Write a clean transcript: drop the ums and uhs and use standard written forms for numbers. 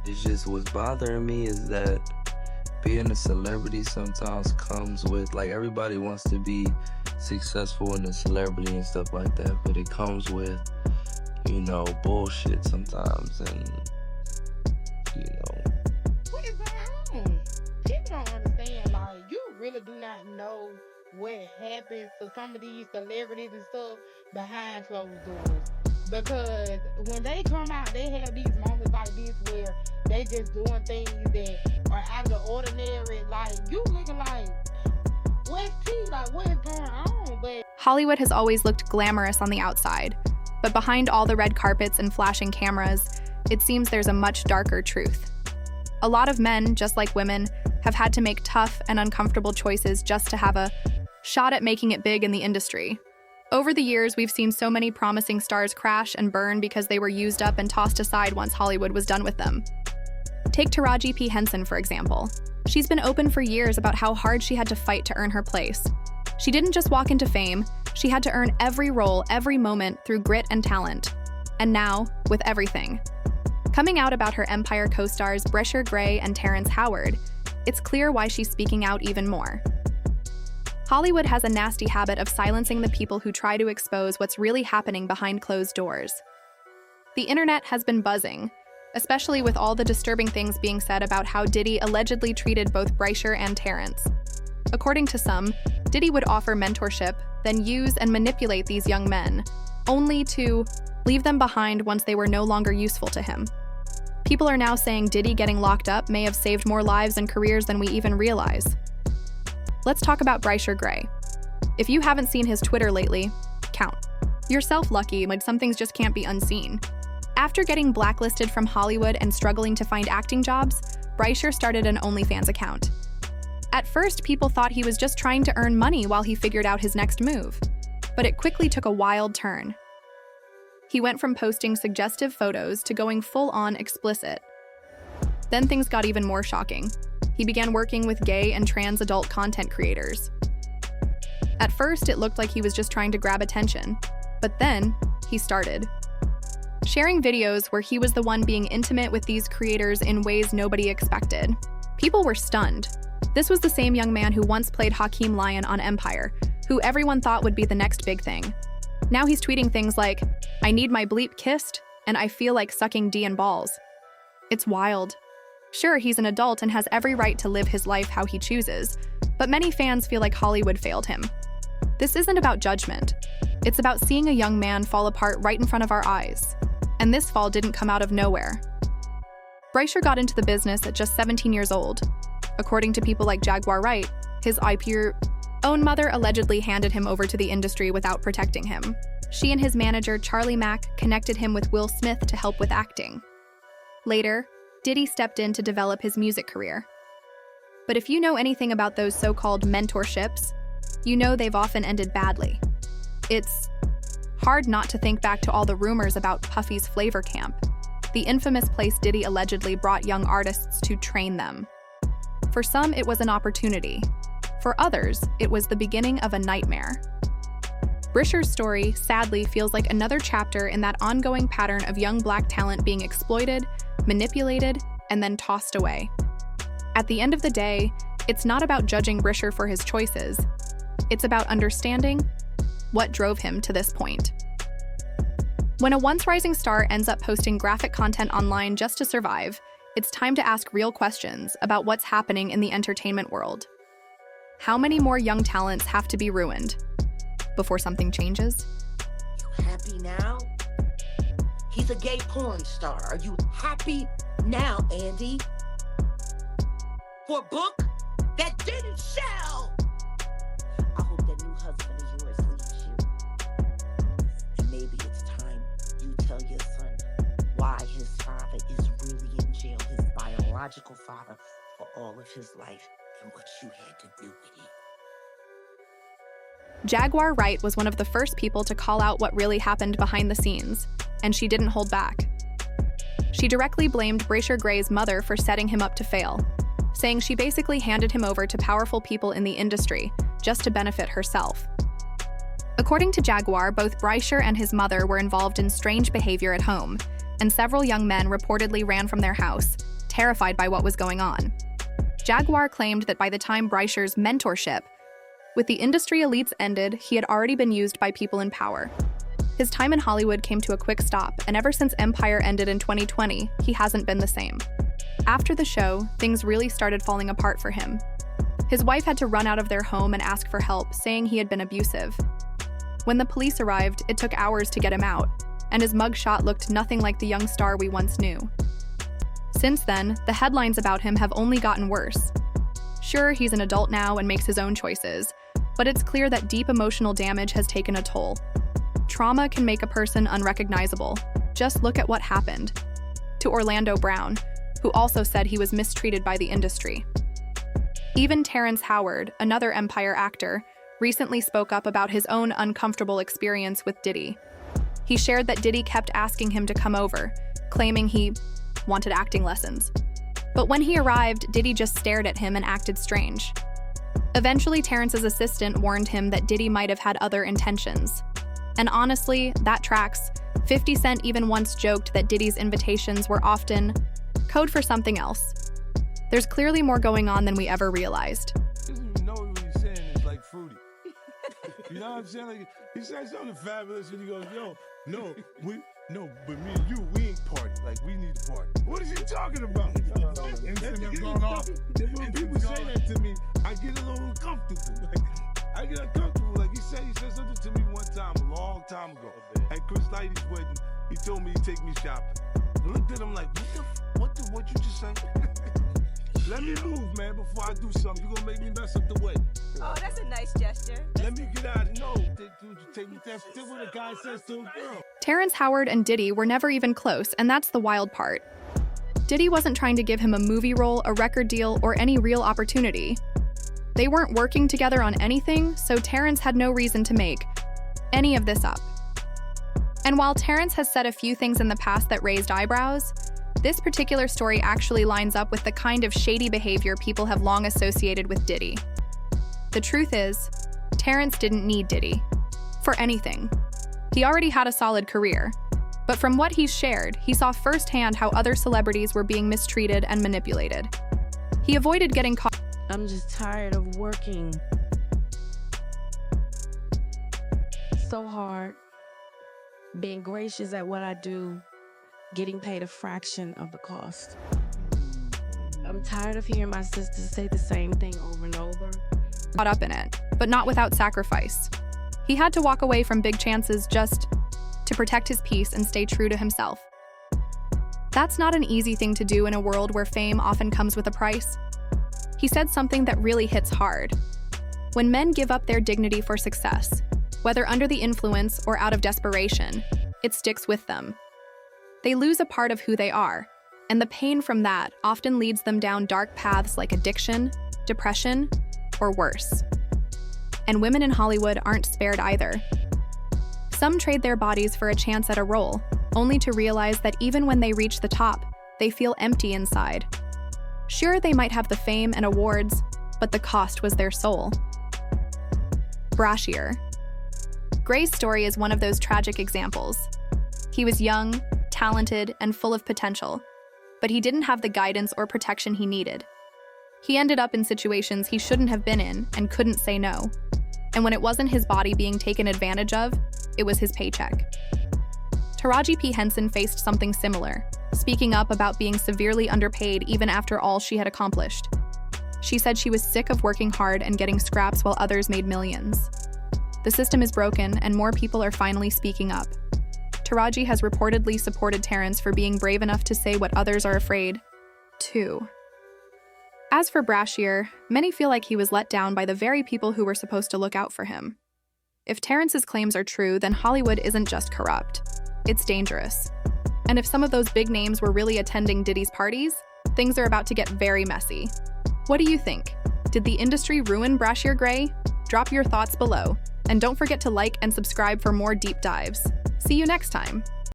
It's just what's bothering me is that being a celebrity sometimes comes with, like, everybody wants to be successful in a celebrity and stuff like that, but it comes with, bullshit sometimes, and, What is going on? People don't understand. Like, you really do not know what happens to some of these celebrities and stuff behind closed doors. Because when they come out, they have these moments like this where they just doing things that are out of the ordinary. Like, you looking like, what's tea? Like, what is going on? But Hollywood has always looked glamorous on the outside, but behind all the red carpets and flashing cameras, it seems there's a much darker truth. A lot of men, just like women, have had to make tough and uncomfortable choices just to have a shot at making it big in the industry. Over the years, we've seen so many promising stars crash and burn because they were used up and tossed aside once Hollywood was done with them. Take Taraji P. Henson, for example. She's been open for years about how hard she had to fight to earn her place. She didn't just walk into fame, she had to earn every role, every moment through grit and talent. And now, with everything. Coming out about her Empire co-stars Bryshere and Terrence, it's clear why she's speaking out even more. Hollywood has a nasty habit of silencing the people who try to expose what's really happening behind closed doors. The internet has been buzzing, especially with all the disturbing things being said about how Diddy allegedly treated both Bryshere and Terrence. According to some, Diddy would offer mentorship, then use and manipulate these young men, only to leave them behind once they were no longer useful to him. People are now saying Diddy getting locked up may have saved more lives and careers than we even realize. Let's talk about Bryshere. If you haven't seen his Twitter lately, count yourself lucky, like some things just can't be unseen. After getting blacklisted from Hollywood and struggling to find acting jobs, Bryshere started an OnlyFans account. At first, people thought he was just trying to earn money while he figured out his next move, but it quickly took a wild turn. He went from posting suggestive photos to going full-on explicit. Then things got even more shocking. He began working with gay and trans adult content creators. At first, it looked like he was just trying to grab attention, but then he started sharing videos where he was the one being intimate with these creators in ways nobody expected. People were stunned. This was the same young man who once played Hakeem Lyon on Empire, who everyone thought would be the next big thing. Now he's tweeting things like, "I need my bleep kissed, and I feel like sucking D and balls." It's wild. Sure, he's an adult and has every right to live his life how he chooses, but many fans feel like Hollywood failed him. This isn't about judgment. It's about seeing a young man fall apart right in front of our eyes. And this fall didn't come out of nowhere. Bryshere got into the business at just 17 years old. According to people like Jaguar Wright, his own mother allegedly handed him over to the industry without protecting him. She and his manager, Charlie Mack, connected him with Will Smith to help with acting. Later, Diddy stepped in to develop his music career. But if you know anything about those so-called mentorships, you know they've often ended badly. It's hard not to think back to all the rumors about Puffy's Flavor Camp, the infamous place Diddy allegedly brought young artists to train them. For some, it was an opportunity. For others, it was the beginning of a nightmare. Bryshere's story, sadly, feels like another chapter in that ongoing pattern of young black talent being exploited, manipulated, and then tossed away. At the end of the day, it's not about judging Bryshere for his choices. It's about understanding what drove him to this point. When a once rising star ends up posting graphic content online just to survive, it's time to ask real questions about what's happening in the entertainment world. How many more young talents have to be ruined before something changes? You happy now? He's a gay porn star. Are you happy now, Andy? For a book that didn't sell? I hope that new husband of yours leaves you. And maybe it's time you tell your son why his father is really in jail, his biological father, for all of his life, and what you had to do with it. Jaguar Wright was one of the first people to call out what really happened behind the scenes, and she didn't hold back. She directly blamed Bryshere's mother for setting him up to fail, saying she basically handed him over to powerful people in the industry just to benefit herself. According to Jaguar, both Bryshere and his mother were involved in strange behavior at home, and several young men reportedly ran from their house, terrified by what was going on. Jaguar claimed that by the time Bryshere's mentorship with the industry elites ended, he had already been used by people in power. His time in Hollywood came to a quick stop, and ever since Empire ended in 2020, he hasn't been the same. After the show, things really started falling apart for him. His wife had to run out of their home and ask for help, saying he had been abusive. When the police arrived, it took hours to get him out, and his mugshot looked nothing like the young star we once knew. Since then, the headlines about him have only gotten worse. Sure, he's an adult now and makes his own choices, but it's clear that deep emotional damage has taken a toll. Trauma can make a person unrecognizable. Just look at what happened to Orlando Brown, who also said he was mistreated by the industry. Even Terrence Howard, another Empire actor, recently spoke up about his own uncomfortable experience with Diddy. He shared that Diddy kept asking him to come over, claiming he wanted acting lessons. But when he arrived, Diddy just stared at him and acted strange. Eventually, Terrence's assistant warned him that Diddy might have had other intentions. And honestly, that tracks. 50 Cent even once joked that Diddy's invitations were often code for something else. There's clearly more going on than we ever realized. He doesn't even know what he's saying is like fruity. You know what I'm saying? Like, he said something fabulous and he goes, yo, but me and you, we ain't party. Like, we need to party. What is he talking about? When people say that to me, I get a little uncomfortable. I get uncomfortable. Like he said something to me one time, a long time ago. At Chris Lighty's wedding, he told me to take me shopping. I looked at him like, what you just say? Let me move, man, before I do something. You're gonna make me mess up the wedding. Oh, that's a nice gesture. Let me get out of no. Take me. That's what a guy says to a girl. Terrence Howard and Diddy were never even close, and that's the wild part. Diddy wasn't trying to give him a movie role, a record deal, or any real opportunity. They weren't working together on anything, so Terrence had no reason to make any of this up. And while Terrence has said a few things in the past that raised eyebrows, this particular story actually lines up with the kind of shady behavior people have long associated with Diddy. The truth is, Terrence didn't need Diddy for anything. He already had a solid career, but from what he's shared, he saw firsthand how other celebrities were being mistreated and manipulated. He avoided getting caught. I'm just tired of working so hard, being gracious at what I do, getting paid a fraction of the cost. I'm tired of hearing my sisters say the same thing over and over. Caught up in it, but not without sacrifice. He had to walk away from big chances just to protect his peace and stay true to himself. That's not an easy thing to do in a world where fame often comes with a price. He said something that really hits hard. When men give up their dignity for success, whether under the influence or out of desperation, it sticks with them. They lose a part of who they are, and the pain from that often leads them down dark paths like addiction, depression, or worse. And women in Hollywood aren't spared either. Some trade their bodies for a chance at a role, only to realize that even when they reach the top, they feel empty inside. Sure, they might have the fame and awards, but the cost was their soul. Bryshere. Gray's story is one of those tragic examples. He was young, talented, and full of potential, but he didn't have the guidance or protection he needed. He ended up in situations he shouldn't have been in and couldn't say no. And when it wasn't his body being taken advantage of, it was his paycheck. Taraji P. Henson faced something similar, speaking up about being severely underpaid even after all she had accomplished. She said she was sick of working hard and getting scraps while others made millions. The system is broken, and more people are finally speaking up. Taraji has reportedly supported Terrence for being brave enough to say what others are afraid to. As for Bryshere, many feel like he was let down by the very people who were supposed to look out for him. If Terrence's claims are true, then Hollywood isn't just corrupt. It's dangerous. And if some of those big names were really attending Diddy's parties, things are about to get very messy. What do you think? Did the industry ruin Bryshere Gray? Drop your thoughts below. And don't forget to like and subscribe for more deep dives. See you next time.